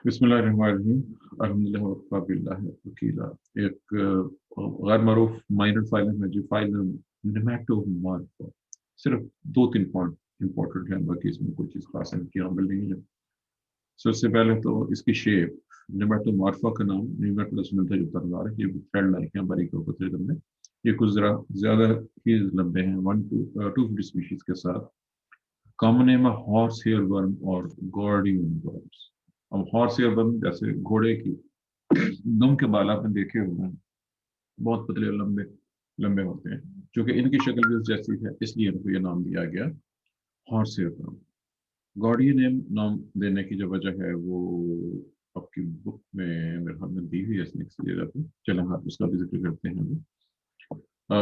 बिस्मिल्लाहिर्रहमानिर्रहीम अल्हम्दुलिल्लाह वकफ़ा बिल्लाहि वकीला। एक गैर मारूफ माइनर फाइल है जो फाइल नेमेटोमॉर्फा। सिर्फ दो तीन पॉइंट इंपॉर्टेंट है, बाकी इसमें कोई चीज़ खास है कि अमल नहीं है। सबसे पहले तो इसकी शेप, नेमेटोमॉर्फा का नाम नेमेटोडस मिलता जुलता नजर है। ये थ्रेड लाइक है, बारीक होते हैं। ये कुछ जरा ज्यादा ही लंबे हैं, 1 to 250 स्पीशीज के साथ। कॉमन नेम है हॉर्स हेयर वर्म और गॉर्डियन वर्म्स। अब हॉर्स हेयर वर्म जैसे घोड़े की दुम के बाल आपने देखे हुए हैं, बहुत पतले लंबे लंबे होते हैं। क्योंकि इनकी शक्ल भी उस जैसी है, इसलिए इनको ये नाम दिया गया horse hair worm. Gordian name नाम देने की जो वजह है वो आपकी बुक में मेरे ख्याल में दी हुई है इसने किसी जगह पे। चलो हाँ, उसका भी जिक्र करते हैं अभी। अ,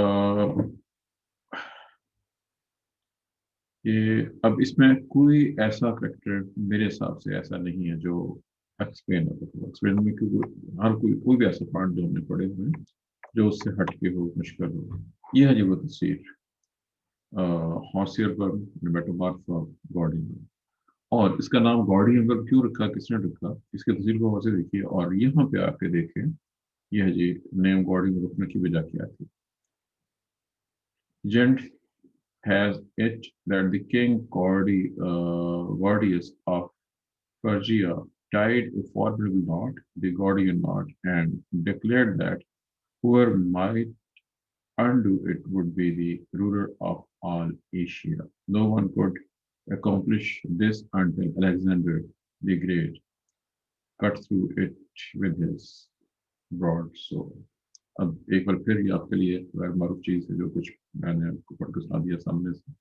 ये अब इसमें कोई ऐसा करेक्टर मेरे हिसाब से ऐसा नहीं है जो एक्सप्लेन में, क्योंकि हर कोई भी ऐसा पार्ट जो हमने पढ़े हुए हैं जो उससे हटके हो, मुश्किल हो। ये है जी वो तस्वीर, हॉर्सियर वर्म, नेमेटोमॉर्फा, गॉर्डियन। और इसका नाम गॉर्डियन वर्म क्यों रखा, किसने रखा, इसकी तस्वीर को वहां से देखिए और यहाँ पे आके देखें। यह है जी नेम गॉर्डियन रखने की वजह क्या थी। जेंट has it that the king Gordius of Phrygia tied a formidable knot, the Gordian knot, and declared that whoever might undo it would be the ruler of all Asia. No one could accomplish this until Alexander the Great cut through it with his broadsword. अब एक बार फिर ये आपके लिए गैर मारूफ चीज है जो कुछ मैंने आपको पढ़ के सुना दिया सामने से।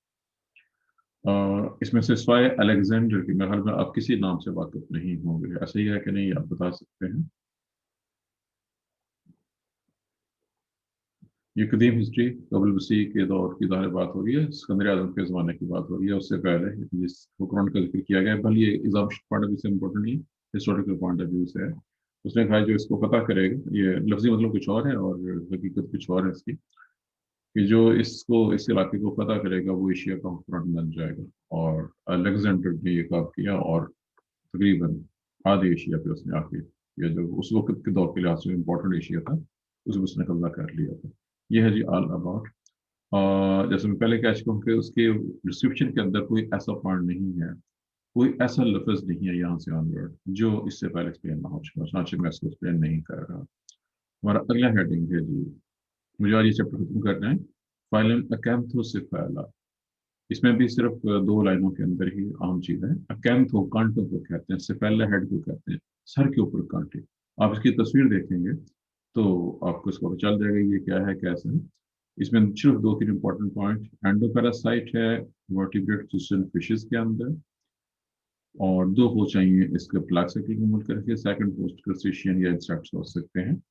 इसमें से सिवाय अलेक्जेंडर की मेरे ख्याल में आप किसी नाम से वाकिफ नहीं होंगे, ऐसा ही है कि नहीं, आप बता सकते हैं। ये कदीम हिस्ट्री कबल वसी के दौर की ज़ाहिर बात हो रही है, सिकंदर आजम के ज़माने की बात हो रही है, उससे पहले जिस हुक्मरान का जिक्र किया गया है। भले ये एग्जाम पॉइंट ऑफ व्यू से इम्पोर्टेंट नहीं, हिस्टोरिकल पॉइंट ऑफ व्यू से है। उसने कहा जो इसको पता करेगा, ये लफ्जी मतलब कुछ और है और हकीकत कुछ और है इसकी, कि जो इसको इस इलाके को पता करेगा वो एशिया का हुक्मरान बन जाएगा। और अलेक्जेंडर ने ये काम किया और तकरीबन आधे एशिया पे उसने आके, या जो उस वक्त के दौर के लिहाज से इम्पोर्टेंट एशिया था, उसमें उसने कब्जा कर लिया था। यह है जी ऑल अबाउट। जैसे मैं पहले कह चुका हूँ कि उसके डिस्क्रिप्शन के अंदर कोई ऐसा पॉइंट नहीं है, कोई ऐसा लफ्ज नहीं है यहाँ से ऑनवर्ड जो इससे पहले एक्सप्लेन ना हो चुका। चाहे मैं इसको एक्सप्लेन नहीं कर रहा। हमारा अगला हेडिंग है जी, मुझे आज ये चैप्टर खत्म करना है, फाइलम अकैंथोसिफेला। इसमें भी सिर्फ दो लाइनों के अंदर ही आम चीज है। अकैंथो कांटों को कहते हैं, सिफेला हेड को कहते हैं, सर के ऊपर कांटे। आप इसकी तस्वीर देखेंगे तो आपको इसको पता चल जाएगा ये क्या है, कैसे है। इसमें सिर्फ दो तीन इंपॉर्टेंट पॉइंट, एंडोपैरासाइट है वर्टिब्रेट सिस्टम फिशेस के अंदर, और दो हो चाहिए इसके प्लाक साइकिल को मूल करके, सेकंड पोस्ट क्रस्टेशियन या इंसेक्ट्स हो सकते हैं।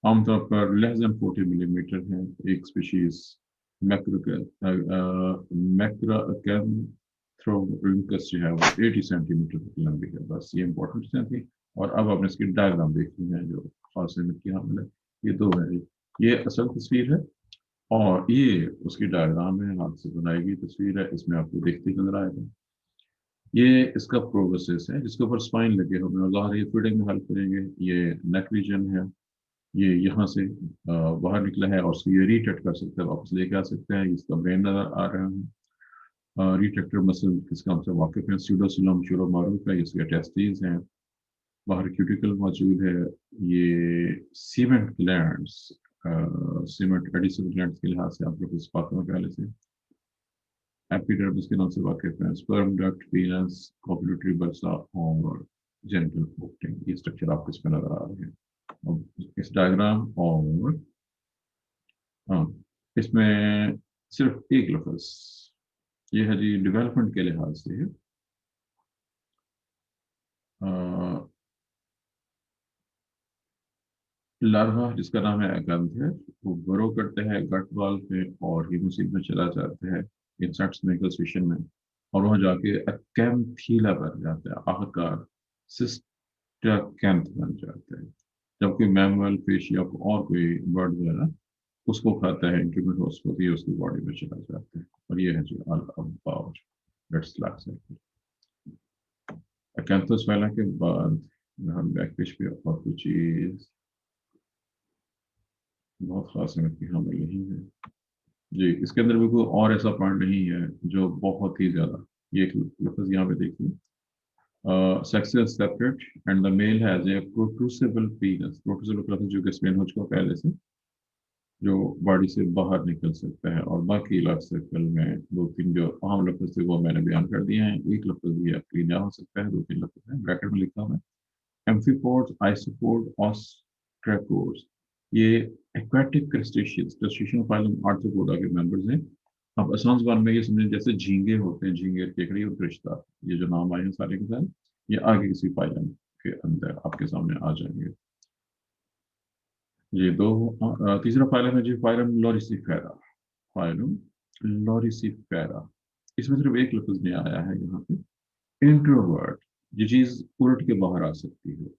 आमतौर पर लेस देन 40 मिलीमीटर है एक स्पीशीज मैक्रोकैंथ्रोरिंकस जो है वो 80 सेंटीमीटर तक लंबी है। बस ये इंपॉर्टेंट थी। और अब आपने इसकी डायग्राम देखनी है जो खास की हामिल है। ये दो है, ये असल तस्वीर है और ये उसकी डायग्राम है, हाथ से बनाई गई तस्वीर है। इसमें आपको देखते ही नजर आएगा। ये इसका प्रोसेस है जिसके ऊपर स्पाइन लगे हुए हैं, ज़ाहिर है ये फीडिंग में हेल्प करेंगे। ये नेक रीजन है, ये यहाँ से बाहर निकला है और ये रीटेक्ट कर सकते हैं, वापस लेके आ सकते हैं। इसका ब्रेन नजर आ रहा है। रीटेक्टर मसल किस काम से वाकिफ है, स्यूडोसिलम शूरो मारूफ है, इसके टेस्टिस हैं, बाहर क्यूटिकल मौजूद है। ये cement glands, cement addition glands के लिहाज से आप लोग इस बात में पहले से एपिडर्मिस के नाम से वाकिफ है। स्पर्म डक्ट, वीनस, कोपुलेटरी बल्सा और जेनिटल पोर्टिंग, ये स्ट्रक्चर आपको इसमें नजर आ रहे हैं। अब इस डायग्राम और हाँ, इसमें सिर्फ एक लफ्ज, ये है जी डेवलपमेंट के लिहाज से लार्वा जिसका नाम है अगंध, वो ग्रो करते हैं गट वॉल पे और हीमोसील में चला जाता है, इंसेक्ट्स में फिशन में, और वहां जाके अकैंथीला बन जाता है, आखिरकार सिस्टोकैंथ बन जाता है। जब कोई मैमल फिश या और कोई बर्ड जो है ना उसको खाता है, इंक्रीमेंट होती है, उसकी बॉडी में चला जाता है। और ये है जी ऑल अबाउट रेड स्लैक्स। अकैंथोस फैला के बाद हम बैक पेज पे और कुछ चीज बहुत खास है कि हमें नहीं है जी। इसके अंदर भी कोई और ऐसा पॉइंट नहीं है जो बहुत ही ज्यादा। ये एक लफ्ज यहाँ पे देखिए, sex is separate and the male has a protrusible penis। protrusible लफ्ज जो कि एक्सप्लेन हो चुका पहले से, जो बॉडी से बाहर निकल सकता है। और बाकी लफ्ज सर्कल में दो तीन जो अहम लफ्ज थे वो मैंने बयान कर दिए हैं। एक लफ्ज भी क्लीन हो सकता है, दो तीन लफ्ज है ब्रैकेट में लिखा हुआ है। एम्फीपोड्स, आइसोपोड, ऑस्ट्रेकोड्स, ये aquatic crustaceans, crustacean phylum arthropoda के मेंबर्स हैं। अब आसान जुबान में ये समझें जैसे झींगे होते हैं, झींगे, केकड़ी और रिश्ता, ये जो नाम आए हैं सारे के सारे, ये आगे किसी फाइलम के अंदर आपके सामने आ जाएंगे। ये दो तीसरा फाइलम है जी, फाइलम लॉरिसिफेरा। फाइलम लॉरिसिफेरा, इसमें सिर्फ एक लफ्ज नहीं आया है यहाँ पे, इंट्रोवर्ट। ये चीज उलट के बाहर आ सकती है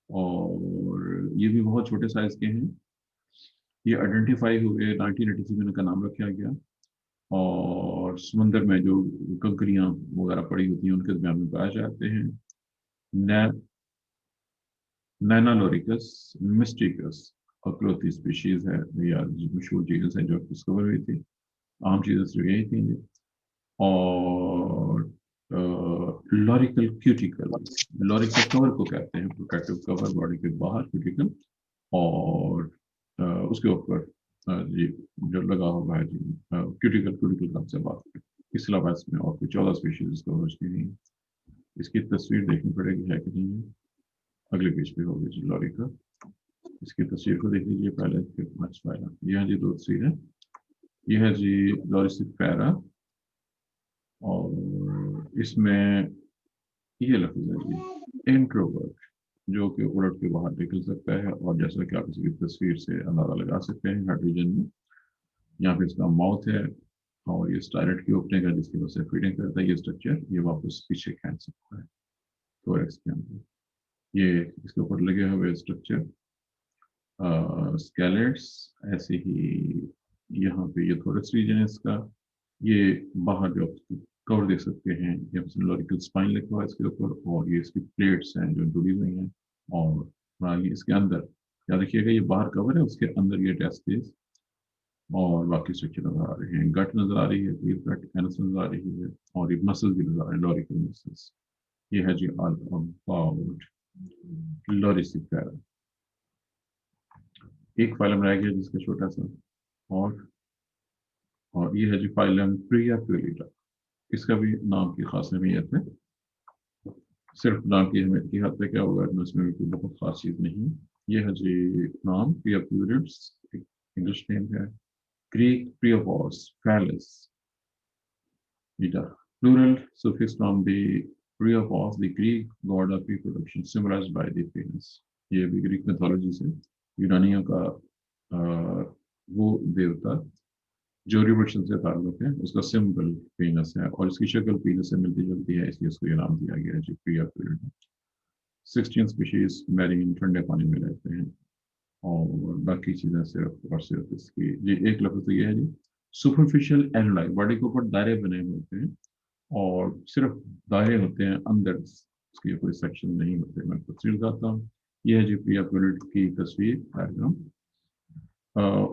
और ये भी बहुत छोटे साइज के हैं। ये आइडेंटिफाई हुए 1986 में, इनका नाम रखा गया। और समंदर में जो कंकरियां वगैरह पड़ी होती हैं उनके दरमियान में पाए जाते हैं। नै, नैनालोरिकस मिस्टिकस अक्लोथी स्पीशीज है, या मशहूर जीनस है जो डिस्कवर हुई थी। आम चीजें सिर्फ यही थी। और लॉरिकल क्यूटिकल, लॉरिकल कवर को कहते हैं, प्रोटेक्टिव कवर बॉडी के बाहर, क्यूटिकल। और उसके ऊपर जी जो लगा हुआ है जी क्यूटिकल, क्यूटिकल कब से बात करें। इसके अलावा इसमें और कोई 14 स्पीशीज इसको की नहीं। इसकी तस्वीर देखनी पड़ेगी है कि नहीं है, अगले पेज पे होगी जी लॉरी का। इसकी तस्वीर को देख लीजिए पहले, फिर नेक्स्ट फाइल। ये है जी दो तस्वीर है। ये है जी लॉरिसिफेरा, और इसमें ये लफ्ज है जी इंट्रोवर्ट, जो कि उलट के बाहर निकल सकता है। और जैसा कि आप इसकी तस्वीर से अंदाजा लगा सकते हैं, हाइड्रोजन में यहाँ पे इसका माउथ है और ये स्टायलेट की ओपनिंग है जिसकी वजह से फीडिंग करता है। ये स्ट्रक्चर ये वापस पीछे खींच सकता है थोरेक्स के अंदर। ये इसके ऊपर लगे हुए स्ट्रक्चर स्केलेट्स, ऐसे ही यहाँ पे ये थोरेक्स रीजन है इसका। ये बाहर जो कवर देख सकते हैं, ये लॉरिकल स्पाइन लिखा हुआ है इसके ऊपर, और ये इसकी प्लेट्स हैं जो जुड़ी हुई हैं। और ये इसके अंदर याद रखिएगा, ये बाहर कवर है, उसके अंदर ये टेस्टिस और बाकी स्ट्रक्चर नजर आ रहे हैं। गट नजर आ रही है, क्लियर गट, एनस नजर आ रही है, और ये मसल्स भी नजर आ रहे हैं, लॉरिकल मसल्स। ये है जी ऑल अबाउट लॉरिसिफेरा। एक फाइलम रह गया जिसका छोटा सा, और और ये है जी फाइलम प्रियाक्युलिटा। इसका भी नाम की खास अहमियत है। सिर्फ नाम की अहमियत की हद तक क्या होगा, इसमें भी कोई बहुत खास चीज नहीं है। ये है जी नाम प्रियाक्युलिट्स, इंग्लिश नेम है। ग्रीक प्रियोपॉस फैलिस ईटा, plural suffix from the Priapos, the Greek god of reproduction, symbolized by the penis। ये भी ग्रीक mythology से, यूनानियों का वो देवता जो रिप्रोडक्शन से ताल्लुक है, उसका सिंबल पीनस है, और इसकी शक्ल पीनस से मिलती जुलती है, इसलिए उसको ये नाम दिया गया है जो प्रिया पीरियड। 16 स्पीशीज मैरीन, ठंडे पानी में रहते हैं। और बाकी चीजें सिर्फ और सिर्फ इसकी जी एक लफ्ज तो ये है जी, सुपरफिशियल एनोलाई, बॉडी के ऊपर दायरे बने होते हैं और सिर्फ दायरे होते हैं, अंदर उसके कोई सेक्शन नहीं होते। मैं तस्वीर बताता हूँ। यह है जी प्रिया पीरियड की तस्वीर डायग्राम।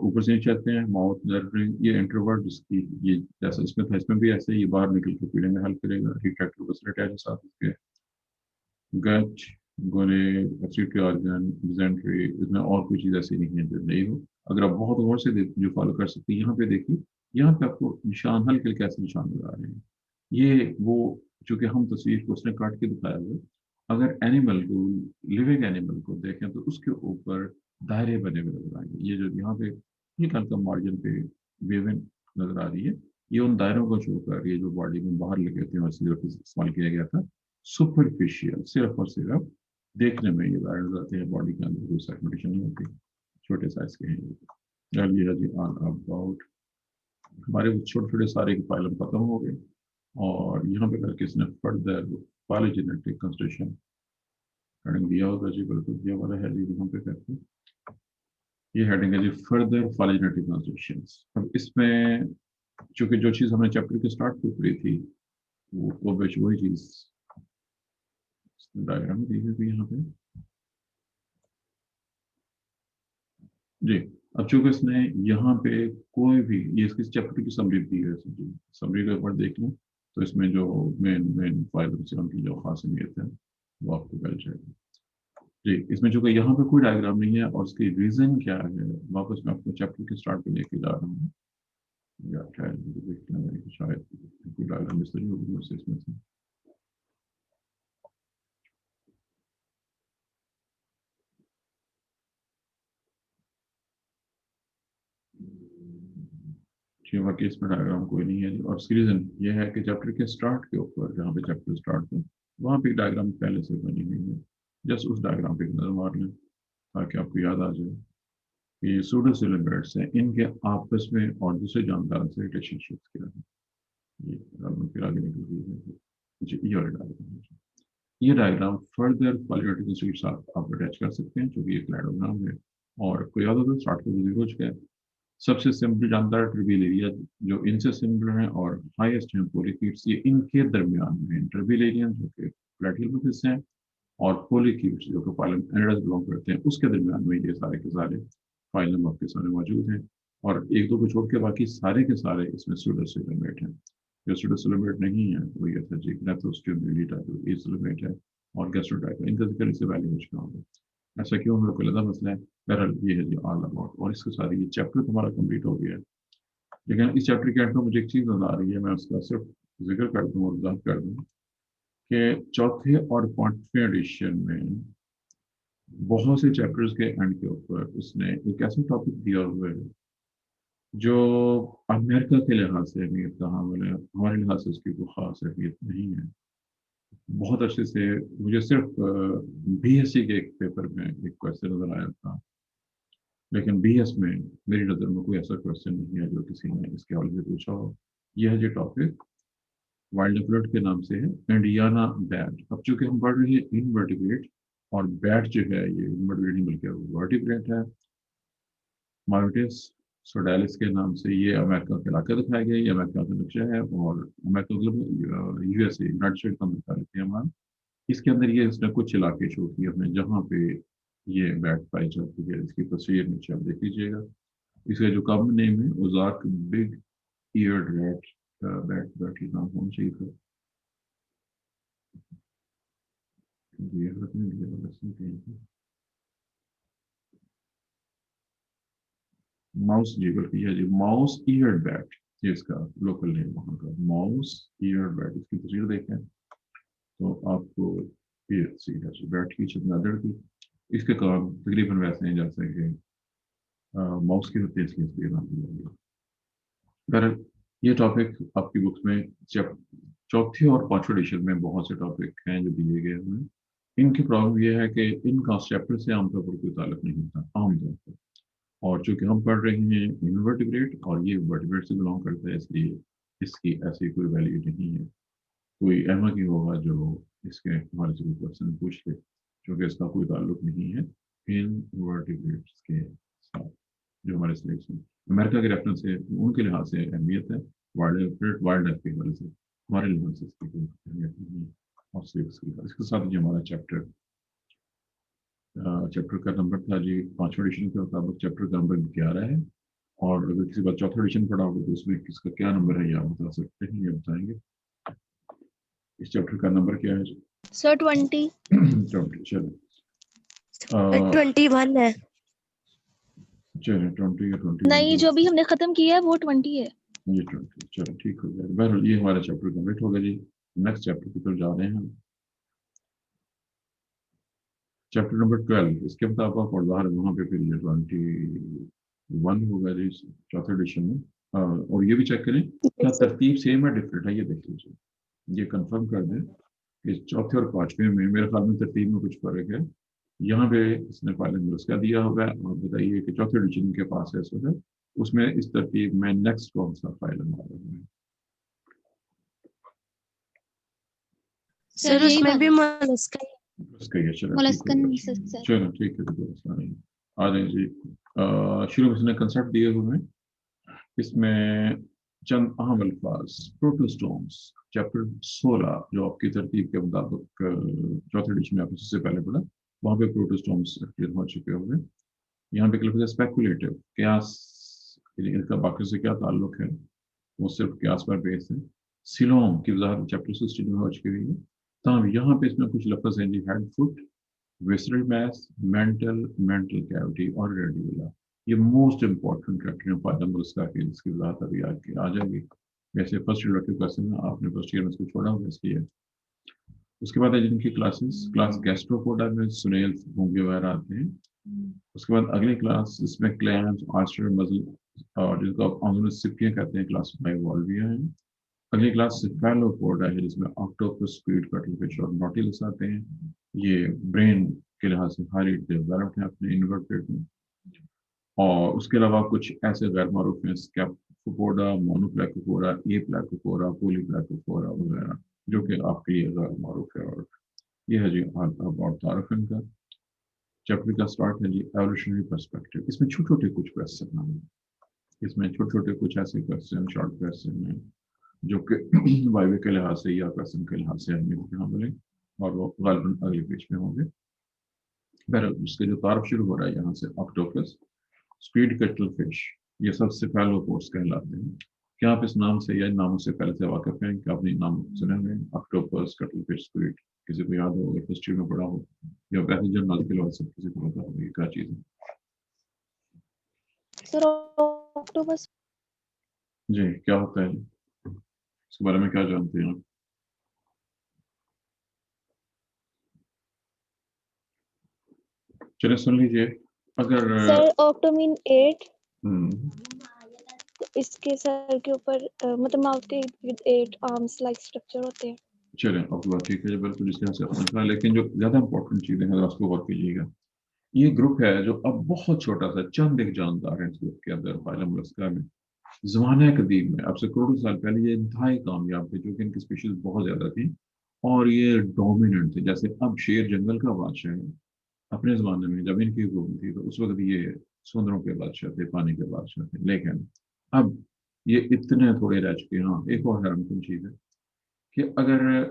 ऊपर से नीचे आते हैं, माउथ नर्वरिंग, ये इंट्रोवर्ट जिसकी ये जैसा इसमें था, इसमें भी ऐसे ही बाहर निकल के पीने में हेल्प करेगा। रिट्रैक्टर फैसिलिटी है साथ इसके। गच, गोले, एक्सक्रीटरी ऑर्गन, डिजेंट्री, इसमें और कोई चीज़ ऐसी नहीं है जो नहीं हो। अगर आप बहुत गौर से जो फॉलो कर सकते हैं, यहाँ पे देखिए, यहाँ पे आपको निशान हल्के हल्के ऐसे निशान नजर आ रहे हैं। ये वो, चूंकि हम तस्वीर को उसने काट के दिखाया हुआ है, अगर एनिमल को, लिविंग एनिमल को देखें तो उसके ऊपर दायरे बने हुए नजर आएंगे। ये जो यहाँ पे हल्का हल्का मार्जिन पे वेवन नजर आ रही है, ये उन दायरों को छोड़कर ये जो बॉडी में बाहर लगे थे और इसलिए इस्तेमाल किया गया था। सुपरफिशियल, सिर्फ और सिर्फ देखने में ये दायरे नजर आते हैं, बॉडी के अंदर कोई सेगमेंटेशन नहीं होती, छोटे साइज के हैं ये जी ऑन अबाउट। हमारे वो छोटे छोटे सारे के फाइलम खत्म हो गए, और यहाँ पे करके इसने फर्दर पॉलीजेनेटिक कंस्ट्रक्शन हेडिंग दिया होगा जी, बिल्कुल दिया वाला है जी यहाँ पे करके। ये हेडिंग है जी फर्दर पॉलीजेनेटिक कंस्ट्रक्शन। अब इसमें चूंकि जो चीज़ हमने चैप्टर के स्टार्ट पे करी थी, वो वही चीज़ डायग्राम दी हुई यहाँ पे जी। अब चूंकि इसने यहाँ पे कोई भी ये इसकी चैप्टर की समरी दी है, समरी का ऊपर देख लें तो इसमें जो मेन मेन फाइल से उनकी जो खास अहमियत है वो आपको मिल जाएगी जी। इसमें चूंकि यहाँ पे कोई डायग्राम नहीं है और उसकी रीजन क्या है, वापस मैं आपको चैप्टर के स्टार्ट पे लेके जा रहा हूँ, या शायद मुझे देखना है कि शायद कोई डायग्राम इस तरीके होगी वैसे इसमें से जी। बाकी इसमें डायग्राम कोई नहीं है और इसकी रीजन ये है कि चैप्टर के स्टार्ट के ऊपर जहाँ पे चैप्टर स्टार्ट है वहाँ पे एक डायग्राम पहले से बनी हुई है। जस्ट उस डायग्राम पे एक नजर मार लें ताकि आपको याद आ जाए कि ये सूडो सिलेबर्ट्स हैं, इनके आपस में और दूसरे जानदार से रिलेशनशिप क्या है। ये फिर आगे निकल गई है जी। ये वाला डायग्राम है। ये डायग्राम फर्दर क्वालिटेटिव स्ट्रीट्स आप अटैच कर सकते हैं क्योंकि ये क्लैडोग्राम है और कोई याद होगा स्टार्ट को जीरो हो चुका है। सबसे सिंपल जानदार ट्रिवियल एरिया जो इनसे सिंपल है और हाईएस्ट है पोलिक्यूट्स, ये इनके दरमियान में ट्रिवियल एरिया जो कि प्लेटियलस हैं और पोलिक्यूट्स जो कि फाइलम एनाडास बिलोंग करते हैं उसके दरमियान में ये सारे के सारे फाइलम आपके सारे मौजूद हैं और एक दो को छोड़ के बाकी सारे के सारे इसमें सूडोसिलेमेट हैं। जो सूडोसिलेमेट नहीं है वो ये था जी ग्रेथोस्टियोमिलीटा है और गैस्ट्रोटाइप है, इनका जिक्र इससे पहले हो चुका होगा। ऐसा क्यों है कोई लगा मसला है, बहरहाल ये है जी ऑल अबाउट और इसके साथ ये चैप्टर तुम्हारा कंप्लीट हो गया है। लेकिन इस चैप्टर के एंड में मुझे एक चीज़ नजर आ रही है, मैं उसका सिर्फ जिक्र कर दूँ और वजाहत कर दूँ कि चौथे और पांचवें एडिशन में बहुत से चैप्टर्स के एंड के ऊपर उसने एक ऐसा टॉपिक दिया हुआ है जो अमेरिका के लिहाज से अहमियत का हामिल है, हमारे लिहाज से उसकी कोई खास अहमियत नहीं है। बहुत अच्छे से मुझे सिर्फ बीएससी के एक पेपर में एक क्वेश्चन नजर आया था, लेकिन बीएस में मेरी नज़र में कोई ऐसा क्वेश्चन नहीं है जो किसी ने इसके हवाले से पूछा हो। यह है जो टॉपिक वाइल्ड फ्लड के नाम से है इंडियाना बैट। अब चूंकि हम पढ़ रहे हैं इनवर्टिब्रेट और बैट जो है ये इनवर्टिब्रेट नहीं बल्कि वर्टिब्रेट है। मार्टिस सोडालिस के नाम से ये अमेरिका का इलाका दिखाया गया, ये अमेरिका का नक्शा है और अमेरिका मतलब यूएसए यूनाइटेड स्टेट का दिखा लेते हैं हमारा। इसके अंदर ये इसने कुछ इलाके शो किए हमें जहाँ पे ये बैट पाई जाती है। इसकी तस्वीर नीचे आप देख लीजिएगा। इसका जो कॉमन नेम है Ozark big eared rat, bat bat नाम होना चाहिए था। ये रखने दिया वैसे कहीं पे। माउस जी बल्कि यह जी माउस ईयर्ड बैट, ये इसका लोकल नेम वहाँ का माउस ईयर्ड बैट। इसकी तस्वीर देखें तो आपको ये सीधा जी बैट की चमगादड़ की इसके काम तकरीबन वैसे हैं जैसे कि माउस की होती है, इसलिए इसलिए नाम दिया गया। बहरहाल ये टॉपिक आपकी बुक में जब चौथे और पांचवें एडिशन में बहुत से टॉपिक हैं जो दिए गए हुए हैं। इनकी प्रॉब्लम यह है कि इनका चैप्टर से आमतौर पर कोई ताल्लुक नहीं होता आमतौर पर, और चूंकि हम पढ़ रहे हैं इनवर्टिब्रेट और ये वर्टिब्रेट से बिलोंग करता है इसलिए इसकी ऐसी कोई वैल्यू नहीं है। कोई अहमद ही होगा जो इसके हमारे से कोई क्वेश्चन पूछ ले, क्योंकि इसका कोई ताल्लुक नहीं है इनवर्टिब्रेट्स के साथ जो हमारे सिलेक्शन अमेरिका के रेफरेंस से उनके लिहाज से अहमियत है। वाइल्ड लाइफ के हवाले से हमारे लिहाज से इसकी कोई अहमियत नहीं है। और सिर्फ इसके साथ जो हमारा चैप्टर का नंबर था जी पांचवा एडिशन के मुताबिक चैप्टर का नंबर 11 है। और अगर किसी बात चौथा एडिशन पढ़ा होगा तो उसमें किसका क्या नंबर है ये आप बता सकते हैं, ये बताएंगे इस चैप्टर का नंबर क्या है जी? सर 20 20 चलो 21 है। चलो 20 या 21 नहीं, जो भी हमने खत्म किया है वो 20 है। ये 20 चलो ठीक हो गया। बहरहाल ये हमारा चैप्टर कंप्लीट होगा जी। नेक्स्ट चैप्टर की तरफ जा रहे हैं हम। चैप्टर नंबर 12 इसके मुताबिक और बाहर वहाँ पे फिर ये 21 होगा जी चौथे एडिशन में। और ये भी चेक करें क्या तरतीब सेम है डिफरेंट है, ये देख लीजिए, ये कंफर्म कर दें कि चौथे और पांचवें में मेरे ख्याल में तरतीब में कुछ फर्क है। यहाँ पे इसने फाइनल उसका दिया होगा और बताइए कि चौथे एडिशन के पास है इसमें उसमें इस तरतीब में नेक्स्ट कौन सा फाइल आ रहा है। सर उसमें भी मोलस्का उसका ये चलो मोलस्कन चलो ठीक है तो मसला नहीं। आ जाए जी। शुरू में इसने कंसेप्ट दिए हुए हैं, इसमें चंद अहम अल्फाज प्रोटोस्टोम्स चैप्टर 16 जो आपकी तरतीब के मुताबिक चौथे एडिशन में आपने सबसे पहले पढ़ा, वहाँ पे प्रोटोस्टॉम्स क्लियर हो चुके होंगे। यहाँ पे क्लियर स्पेकुलेटिव क्यास, इनका बाकी से क्या ताल्लुक है, वो सिर्फ क्यास पर बेस है। सिलोम की वजाहत चैप्टर 16 में हो चुकी है। तब यहाँ पे इसमें कुछ लफ्ज हैं जी, head foot, visceral mass, mantle cavity और रेडिकुला। ये मोस्ट इंपॉर्टेंट कैरेक्टर है फाइलम मोलस्का के, इसकी वजाहत अभी आ जाएगी। वैसे फर्स्ट इंट्रोडक्टिव क्वेश्चन है, आपने फर्स्ट ईयर में इसको छोड़ा हुआ इसलिए। उसके बाद है जिनकी क्लास गैस्ट्रोपोडा में सुनेल घोंगे वगैरह आते हैं। उसके बाद अगली क्लास इसमें क्लैम्स, ऑयस्टर, मसल और जिनको आप ऑर्गेनिक सिपियां कहते हैं, क्लास 5 वॉल्विया है। अगली क्लास सेफेलोपोडा है जिसमें ऑक्टोपस, स्क्विड, कटलफिश और नॉटिलस आते हैं। ये ब्रेन के लिहाज से हाईली डेवलप्ड है अपने इन्वर्टेड में। और उसके अलावा कुछ ऐसे गैर मारूफ हैं, स्कैपोपोडा, मोनोप्लेकोपोडा, एप्लेकोपोडा, पॉलीप्लेकोपोडा वगैरह, जो कि आपके लिए गैर मारूफ है। और ये है जी अबाउट तारुफ इनका। चैप्टर का स्टार्ट है जी एवोल्यूशनरी पर्सपेक्टिव। इसमें छोटे छोटे कुछ क्वेश्चन हैं, इसमें छोटे छोटे कुछ ऐसे क्वेश्चन, शॉर्ट क्वेश्चन हैं जो कि वाइवे के लिहाज से या क्वेश्चन के लिहाज से हमें यहाँ मिले, और वो गालिबन अगले पेज में होंगे। बहरहाल उसके जो तारफ शुरू हो रहा है यहाँ से, ऑक्टोपस, स्क्विड, कटलफिश, ये सब सेफेलोपोड्स कहलाते हैं। क्या आप इस नाम से या इन नामों से पहले से वाकिफ हैं? क्या आपने नाम सुने हुए हैं? ऑक्टोपस, कटलफिश, स्क्विड, किसी को याद हो, हिस्ट्री में पढ़ा हो, या वैसे जनरल के लिहाज से किसी को पता हो ये क्या चीज़ है? Sir octopus. जी, क्या होता है, इसके बारे में क्या जानते हैं आप? चलिए सुन लीजिए। अगर सर ऑक्टो मीन 8, हम्म, तो इसके सर के ऊपर मतलब माउथ के 8 आर्म्स लाइक स्ट्रक्चर होते हैं। चलें अब बात ठीक है, बिल्कुल जिस तरह से आपने कहा, लेकिन जो ज़्यादा इंपॉर्टेंट चीज़ें हैं उसको गौर कीजिएगा। ये ग्रुप है जो अब बहुत छोटा सा, चंद एक जानदार है इस ग्रुप के अंदर फाइलम मोलस्का में। ज़माने कदीम में, अब से करोड़ों साल पहले, ये इंतहाई कामयाब थे, जो कि इनकी स्पीशीज बहुत ज़्यादा थी और ये डोमिनेंट थे। जैसे अब शेर जंगल का बादशाह है, अपने ज़माने में जब इनकी हुकूमत थी तो उस वक्त ये समुद्रों के बादशाह थे, पानी के बादशाह थे। लेकिन अब ये इतने थोड़े रह चुके हैं। हाँ, एक और हैरानकुन चीज़ है कि अगर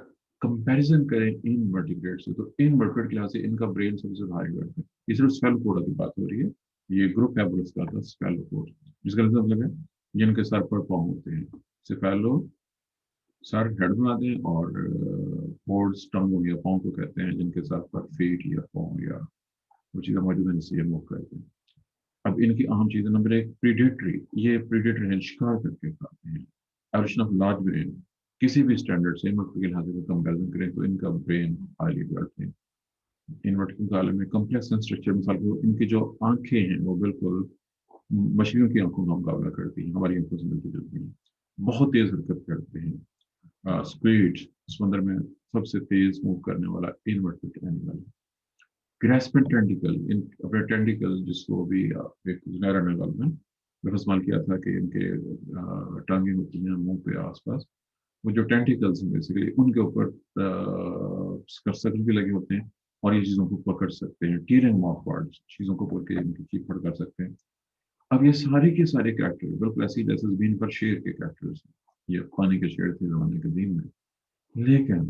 कंपैरिजन करें इन वर्टिब्रेट से, तो इन वर्टिब्रेट के लिहाज से इनका ब्रेन सबसे हाई है। ये सिर्फ स्फेलोपोडा की बात हो रही है। ये ग्रुप है मोलस्का का स्फेलोपोड, जिसका मतलब है जिनके सर पर पाँव होते हैं। स्फेलो सर हेड बनाते हैं, और पोड्स टंग या पाँव को कहते हैं जिनके सर पर फीट या पाँव या वो चीज़ें मौजूद हैं जिससे ये मूव करते हैं। अब इनकी अहम चीज़ें, नंबर एक प्रीडेटरी, ये प्रीडेटर हैं, शिकार करके खाते हैं। एवोल्यूशन ऑफ लार्ज ब्रेन, किसी भी स्टैंडर्ड से इन्वर्ट के लिहाज से कंपेरिजन करें तो इनका ब्रेन हाईली डेवलप्ड है। इन्वर्ट के मुकाबले में कम्प्लेक्स स्ट्रक्चर, मिसाल को इनकी जो आंखें हैं वो बिल्कुल मछलियों की आंखों का मुकाबला करती हैं, हमारी आंखों से मिलती जुलती हैं, बहुत तेज हरकत करते हैं। स्क्विड समुद्र में सबसे तेज मूव करने वाला इन्वर्टेड एनिमल। ग्रेस्पिंग टेंटिकल, इन अपने टेंटिकल जिसको भी एक जुनैरा ने में इस्तेमाल किया था कि इनके टांगे होती हैं मुंह पे आसपास, वो जो टेंटिकल्स हैं बेसिकली उनके ऊपर सर्कल भी लगे होते हैं और ये चीज़ों को पकड़ सकते हैं। टीयरिंग माउथ पार्ट्स, चीज़ों को पकड़ के इनकी चीख फड़ कर सकते हैं। अब ये सारे के सारे कैरेक्टर बिल्कुल ऐसी जैसे जमीन पर शेर के कैरेक्टर्स हैं। ये पानी के शेर थे जमाने के दिन में, लेकिन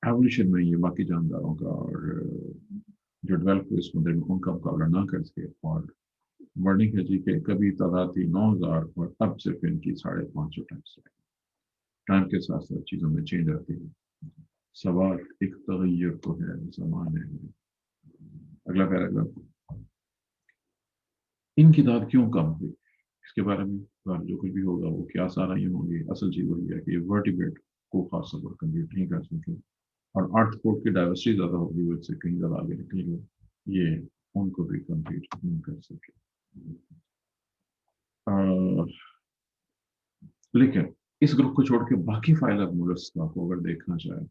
एवोल्यूशन में ये बाकी जानदारों का और जो डेवलप हुए समुद्र में उनका मुकाबला ना कर सके। और वर्णिक है जी के कभी तादाद थी 9,000 और अब सिर्फ इनकी 550 टाइम्स। टाइम के साथ साथ चीज़ों में चेंज आती है। सवाल एक तगैर तो है ज़माने में। अगला पैराग्राफ, इनकी तादाद क्यों कम हुई, इसके बारे में जो कुछ भी होगा वो क्या सारा ये होंगे। असल चीज़ वही है कि ये वर्टिब्रेट को खास तौर पर कंप्लीट नहीं कर सके, और आर्थ्रोपोड की डाइवर्सिटी ज़्यादा होगी, वो इससे कहीं ज़्यादा आगे निकलेंगे, ये उनको भी कंप्लीट नहीं कर सके। लेकिन इस ग्रुप को छोड़ के बाकी फाइलम मोलस्का को अगर देखना चाहे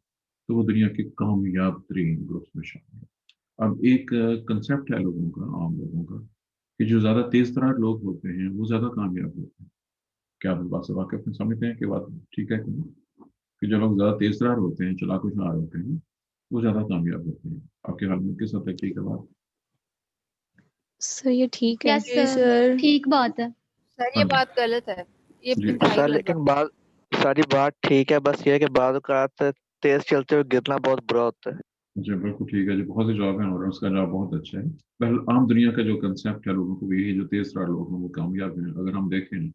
तो वो दुनिया के कामयाब तरीन ग्रुप्स में शामिल है। अब एक कंसेप्ट है लोगों का, आम लोगों का, कि जो ज़्यादा तेज तरार लोग होते हैं वो ज़्यादा कामयाब होते हैं। क्या आप इस बात से वाकिफ में समझते हैं कि बात ठीक है कि नहीं? कि जो लोग ज़्यादा तेज तरार होते हैं, चलाक होशियार होते हैं, वो ज़्यादा कामयाब होते हैं। आपके हाल में किस हद तक ठीक है बात? सर ये ठीक है। यस जी सर, सर। ठीक बात है। सर हाँ ये जी, बात गलत है, ये जी इंतहाई सर गलत लेकिन बात सारी बात ठीक है, बस ये है कि बाद तेज चलते हुए गिरना बहुत बुरा होता है। जी बिल्कुल ठीक है जी, बहुत से जवाब हैं और उसका जवाब बहुत अच्छा है। पहले आम दुनिया का जो कंसेप्ट है लोगों को, यही जो तेज रफ्तार लोग हैं वो कामयाब हैं। अगर हम देखें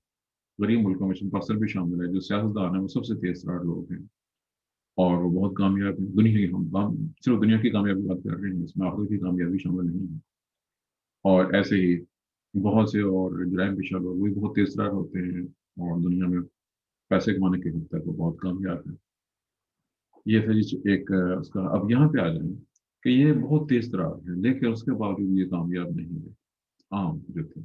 गरीब मुल्कों में पाकिस्तान भी शामिल है, जो सियासतदान है वो सबसे तेज रफ्तार लोग हैं और वो बहुत कामयाब हैं दुनिया की। हम सिर्फ दुनिया की कामयाबी बात कर रहे हैं, इसमें आखिर की कामयाबी शामिल नहीं है। और ऐसे ही बहुत से और जुराइम पेशा लोग वो भी बहुत तेज रफ्तार होते हैं और दुनिया में पैसे कमाने के हद तक वो बहुत कामयाब है। ये था जी एक उसका। अब यहाँ पे आ जाए कि ये बहुत तेज तरार है लेकिन उसके बावजूद ये कामयाब नहीं है, आम जो थे।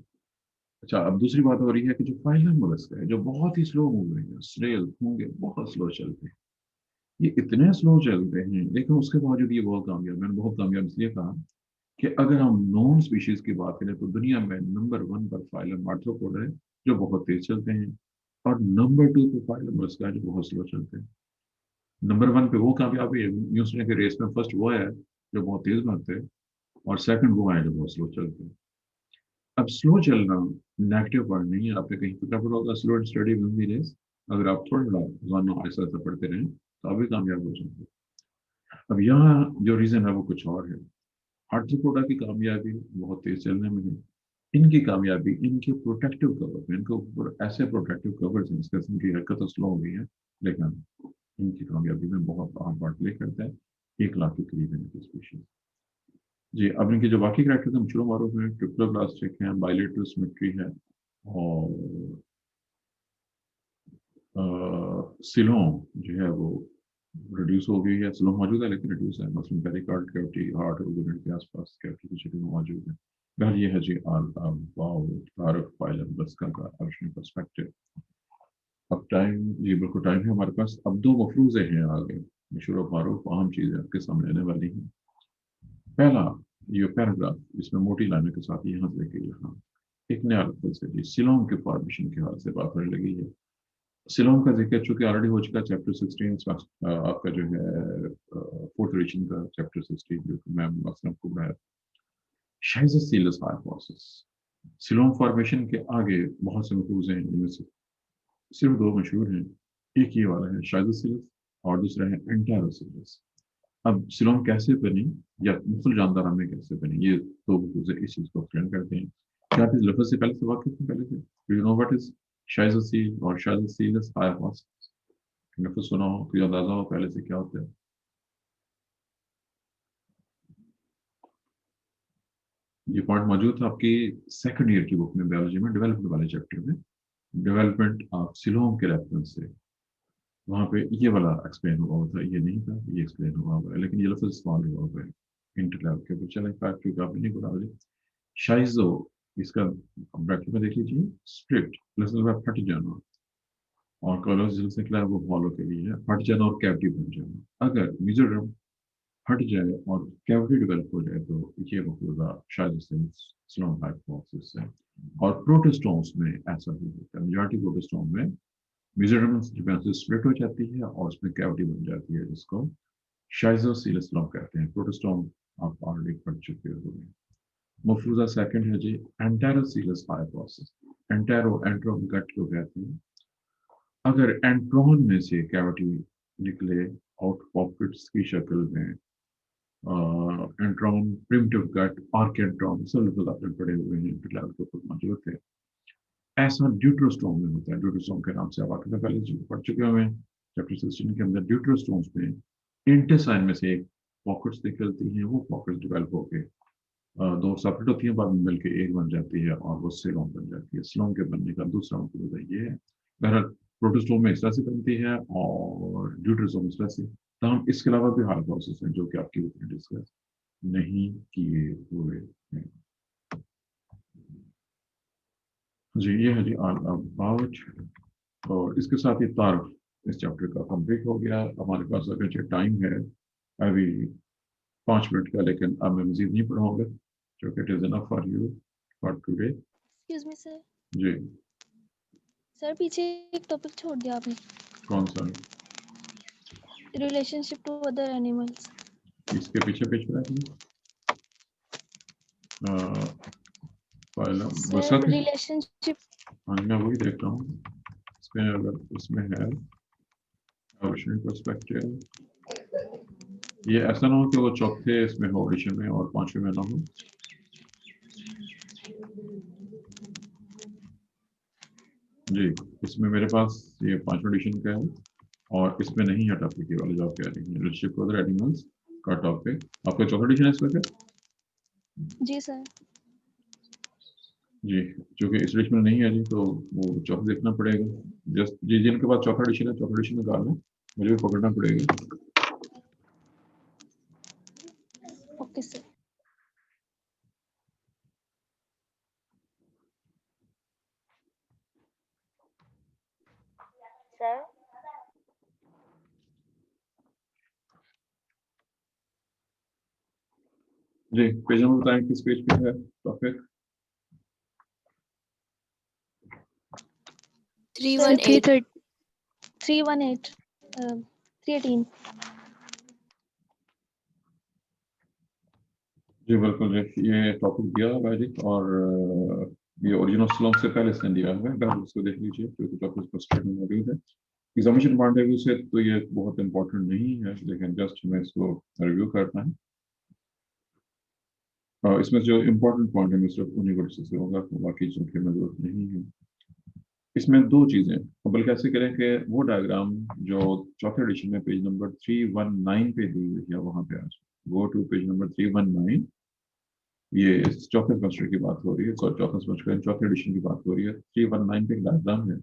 अच्छा, अब दूसरी बात हो रही है कि जो फाइलम मोलस्क है जो बहुत ही स्लो मूव रहे हैं, स्नेल होंगे बहुत स्लो चलते हैं, ये इतने स्लो चलते हैं लेकिन उसके बावजूद ये बहुत कामयाब। मैंने बहुत कामयाब इसलिए कहा कि अगर हम नॉन स्पीशीज की बात करें तो दुनिया में नंबर 1 पर फाइलम आर्थ्रोपोडा है जो बहुत तेज चलते हैं, और नंबर 2 पे फाइलम मोलस्क है जो बहुत स्लो चलते हैं। नंबर 1 पे वो कामयाबी है, न्यूज़ के रेस में फर्स्ट वो है जो बहुत तेज भागते हैं, और सेकंड वो है जो बहुत स्लो चलते हैं। अब स्लो चलना नेगेटिव पॉइंट नहीं है, आपने कहीं पता पड़ा होगा slow and steady will be race. अगर आप थोड़ा रोजाना ऐसा ऐसा पढ़ते रहें तो आप भी कामयाब हो जाएंगे। अब यहाँ जो रीजन है वो कुछ और है। आर्थ्रोपोडा की कामयाबी बहुत तेज चलने में है, इनकी कामयाबी इनके प्रोटेक्टिव कवर में, इनके ऊपर ऐसे प्रोटेक्टिव कवर हैं जिससे इनकी हरकत तो स्लो हो गई है लेकिन इनकी कामयाबी में बहुत अहम पार्ट प्ले करता है। 1 लाख के करीब है इनकी स्पीशीज। जी, अब इनके जो बाकी कैरेक्टर्स हैं मशरूम मारूफ हैं, ट्रिप्लोब्लास्टिक हैं, बाइलेटरल सिमेट्री है, और सिलोम जो है वो रिड्यूस हो गई है। सिलोम मौजूद है लेकिन रिड्यूस है, मसलन पेरिकार्ड कैविटी हार्ट और यूरिन के आसपास कैविटी की शक्ल में मौजूद है। पहले ये है जी तारक फाइलम बस्का का अर्शनी पर्सपेक्टिव। अब टाइम, ये बिल्कुल टाइम है हमारे पास। अब 2 मफरूजे हैं आगे, मशहूर मारूफ अहम चीजें आपके सामने आने वाली हैं। पहला, ये पैराग्राफ इसमें मोटी लाइनों के साथ यहाँ से लेके यहाँ एक नया लफ्ज है जी, सिलोम के फॉर्मेशन के हाल से बात होने लगी है। सिलोम का जिक्र चूंकि ऑलरेडी हो चुका, चैप्टर 16 आपका जो है फोर्थ एडिशन का चैप्टर 16 जो कि मैम असलम कुबरा है। शाइज़ोसीलस हाइपोथेसिस, सिलोम फॉर्मेशन के आगे बहुत से मफरूज हैं, इनमें से सिर्फ 2 मशहूर हैं। एक ये वाला है शाइज़ोसीलस और दूसरा है एंटेरोसीलस। अब सिलोम कैसे बने या मुख्तलिफ जानदार में कैसे बने, ये 2 मफरूज इस चीज को एक्सप्लेन करते हैं। क्या आप इस लफ्ज से पहले से वाकिफ हैं? पहले से do you know what is शाइज़ोसील और शाइज़ोसीलस हाइपोथेसिस? लफ्ज सुना हो तो अंदाजा हो पहले से क्या होता है? ये पॉइंट मौजूद था आपकी सेकंड ईयर की बुक में, बायोलॉजी में डेवलपमेंट वाले चैप्टर में, डेवलपमेंट ऑफ सिलोम के रेफरेंस से। वहाँ पे ये वाला एक्सप्लेन हुआ हुआ था, ये नहीं था, ये एक्सप्लेन हुआ हुआ है लेकिन ये लफ्ज इस्तेमाल हुआ हुआ है इंटरलैब के ऊपर। चलें फैक्ट क्योंकि आपने नहीं पढ़ा मुझे। शाइजो, इसका ब्रैकेट में देख लीजिए, स्ट्रिक्ट लफ्ज में फट जाना, और कॉलोजियल से निकला है वो हॉलो के लिए है, फट जाना और कैविटी बन जाना। अगर मेसोडर्म हट जाए और कैविटी डेवलप हो जाए तो ये मफरूजा शायद स्लोम हाइपोथेसिस है। और प्रोटोस्टोम्स में ऐसा ही होता है, मेजॉरिटी प्रोटोस्टोम में मेसोडर्म स्प्लिट हो जाती है और उसमें कैविटी बन जाती है जिसको शाइज़ोसीलस्लोम कहते हैं। प्रोटोस्टोम आप ऑलरेडी पढ़ चुके हो। मफरूजा सेकंड है जी एंटेरोसीलस हाइपोथेसिस। एंटेरो, एंट्रो गट को कहते हैं। अगर एंट्रॉन में से कैविटी निकले आउट पॉकेट्स की शक्ल में, एंट्रॉन, प्रिमिटिव गट, आर्केंट्रॉन, सब लोग आपने पढ़े हुए हैं, इंटरलैब के ऊपर मौजूद थे। ऐसा ड्यूट्रोस्टोम में होता है। ड्यूट्रोस्टोम के नाम से आप आगे पहले पढ़ चुके हुए चैप्टर 16 के अंदर। ड्यूट्रोस्टोम्स में इंटेसाइन में से एक पॉकेट्स निकलती हैं, वो पॉकेट्स डेवलप होके 2 सेपरेट होती हैं, बाद में मिलकर एक बन जाती है और वो सिलोम बन जाती है। सिलोम के बनने का दूसरा मतलब ये है। बहरहाल प्रोटोस्टोम में इस तरह से बनती है और ड्यूट्रोस्टोम इस तरह से। तमाम इसके अलावा भी हाल प्रोसेस हैं जो कि आपकी बुक में डिस्कस नहीं किए हुए हैं। जी, ये है जी ऑल अबाउट, और इसके साथ ही तारुफ इस चैप्टर का कंप्लीट हो गया। हमारे पास अगर टाइम है अभी 5 मिनट का, लेकिन अब मैं मजीद नहीं पढ़ाऊंगा क्योंकि it is enough for you for today. Excuse me sir. जी, सर पीछे एक टॉपिक छोड़ दिया आपने, कौन सा? Relationship to other animals. इसके पीछे पेज पर है बसा सर के। रिलेशनशिप, हाँ, मैं वही देख रहा हूँ इसमें, अगर उसमें है एवोल्यूशनरी पर्सपेक्टिव, ये ऐसा ना हो कि वो चौथे इसमें हो एडिशन में और पांचवें में ना हो। जी, इसमें मेरे पास ये पांचवा एडिशन का है और इसमें नहीं है टॉपिक ये वाला जो आप कह रही हैं, रिलेशनशिप विद अदर एनिमल्स का टॉपिक। आपका चौथा एडिशन है इसमें क्या? जी सर। जी, क्योंकि इस एडिशन में नहीं है जी, तो वो चौथा देखना पड़ेगा। जस्ट जी, जिनके पास चौथा एडिशन है, चौथा एडिशन निकालना, मुझे भी पकड़ना पड़ेगा। Okay sir. सर जी, पेज नंबर बताएं, किस पेज पे है टॉपिक? 318 318 जी बिल्कुल जी, ये टॉपिक दिया हुआ है जी, और ये ओरिजिनल स्लॉग से पहले से दिया हुआ है, आप उसको देख लीजिए, क्योंकि टॉपिक फर्स्ट में मौजूद है। एग्जामिनेशन पॉइंट ऑफ व्यू से तो ये बहुत इंपॉर्टेंट नहीं है, लेकिन जस्ट हमें इसको रिव्यू करना है। इसमें जो इम्पोर्टेंट पॉइंट है, मैं सिर्फ उन्हीं को डिस्कस करूंगा, बाकी चीज़ों में जरूरत नहीं है। इसमें दो चीजें, बल्कि ऐसे करें कि वो डायग्राम जो चौथे एडिशन में पेज नंबर 319 पे दी हुई है, वहां पे आज गो टू पेज नंबर 319। ये चौथे सेमेस्टर की बात हो रही है, चौथे सेमेस्टर चौथे एडिशन की बात हो रही है। 319 पे एक डायग्राम है।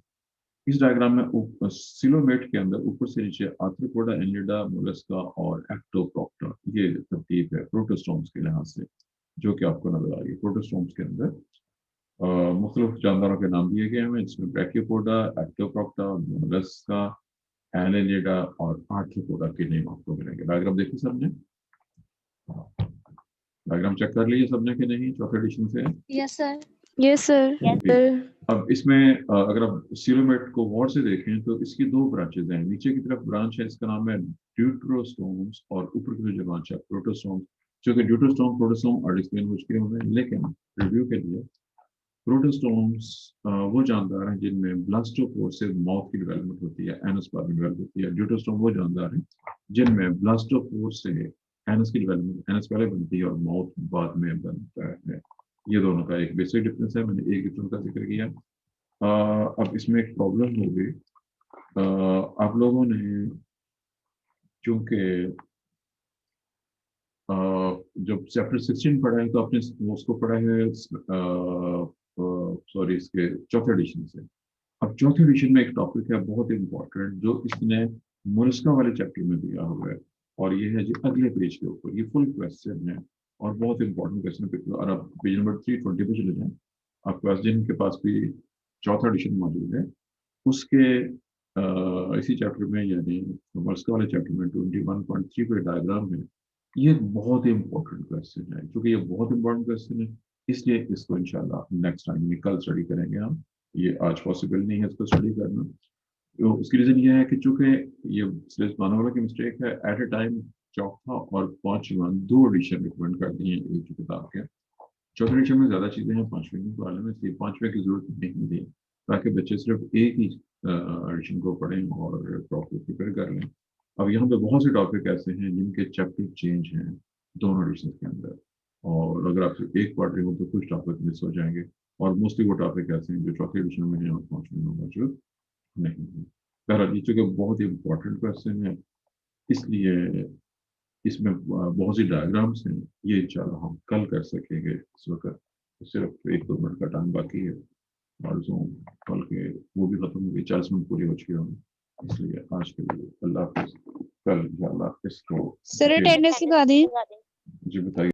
इस डायग्राम में सिलोमेट के अंदर ऊपर से नीचे आर्थ्रोपोडा, एनिलिडा, मोलस्का और एक्टोप्रोक्टा, ये तरतीब है प्रोटोस्टोम्स के लिहाज से, जो कि आपको नजर आ रही है। प्रोटोस्टोम्स के अंदर मुख्तलिफ जानदारों के नाम दिए गए हैं, जिसमें ब्रैकियोपोडा, एक्टोप्रोक्टा, मोलस्का, एनिलिडा और आर्थ्रोपोडा के नेम आपको मिलेंगे। डायग्राम देखिए सबने, डायग्राम चेक कर लीजिए सबने कि नहीं, चौथे एडिशन से है। Yes sir. Yes sir. जी। अब इसमें अगर आप सिलोमेट को गौर से देखें तो इसकी दो ब्रांचेज हैं। नीचे की तरफ ब्रांच है, इसका नाम है ड्यूट्रोस्टोम्स, और ऊपर की जो ब्रांच है प्रोटोस्टोम्स। चूंकि ड्यूट्रोस्टोम प्रोटोस्टोम और एक्सप्लेन हो चुके हैं, लेकिन रिव्यू के लिए प्रोटोस्टोम्स वो जानदार हैं जिनमें ब्लास्टोपोर से माउथ की डेवलपमेंट होती है, एनस बाद में डेवलप होती है। ड्यूटोस्टोम वो जानदार हैं जिनमें ब्लास्टोपोर से एनस की डेवलपमेंट, एनस पहले बनती है और माउथ बाद में बनता है। ये दोनों का एक बेसिक डिफरेंस है, मैंने एक डिफरेंस का जिक्र किया। अब इसमें एक प्रॉब्लम हो गई, आप लोगों ने चूंकि जब चैप्टर 16 पढ़ा है, तो आपने उसको पढ़ा है, सॉरी, इसके चौथे एडिशन से। अब चौथे एडिशन में एक टॉपिक है बहुत इंपॉर्टेंट, जो इसने मोलस्का वाले चैप्टर में दिया हुआ है, और ये है जी अगले पेज के ऊपर। ये फुल क्वेश्चन है और बहुत इंपॉर्टेंट क्वेश्चन है। और आप पेज नंबर 320 पे चले जाएं, आपके पास जिनके पास भी चौथा एडिशन मौजूद है, उसके इसी चैप्टर में, यानी मोलस्का वाले चैप्टर में 21.3 पे डायग्राम है। ये एक बहुत ही इंपॉर्टेंट क्वेश्चन है। क्योंकि ये बहुत इंपॉर्टेंट क्वेश्चन है, इसलिए इसको इंशाल्लाह नेक्स्ट टाइम में कल स्टडी करेंगे हम। ये आज पॉसिबल नहीं है इसको स्टडी करना। तो उसकी रीजन ये है कि चूंकि ये सिर्फ मानने वाला की मिस्टेक है, एट ए टाइम चौथा और पांचवा दो एडिशन रिकमेंड कर दिए हैं एक ही किताब के। चौथे एडिशन में ज्यादा चीजें हैं, पांचवें के बारे में, इसलिए पांचवें की जरूरत नहीं थी, ताकि बच्चे सिर्फ एक ही एडिशन को पढ़ें और प्रॉपर प्रिपेयर कर लें। अब यहाँ पे बहुत से टॉपिक ऐसे हैं जिनके चैप्टर चेंज हैं दोनों एडिशन के अंदर, और अगर आप सिर्फ एक पढ़ रहे हो तो कुछ टॉपिक मिस हो जाएंगे। और मोस्टली वो टॉपिक ऐसे हैं जो चौथे एडिशन में हैं और पांचवें में मौजूद नहीं है। बहरहाल, ये चूंकि बहुत ही इंपॉर्टेंट क्वेश्चन है, इसलिए इसमें बहुत सी डायग्राम्स हैं। ये इंशाल्लाह हम कल कर सकेंगे। इस वक्त सिर्फ 1-2 मिनट का टाइम बाकी है, और जो कल के वो भी खत्म हो गई, 40 मिनट पूरी हो चुकी होंगी। इसलिए आज के लिए अल्लाह हाफिज़। कल इंशाल्लाह इसको सर अटेंडेंस लगा दें। जी बताइए।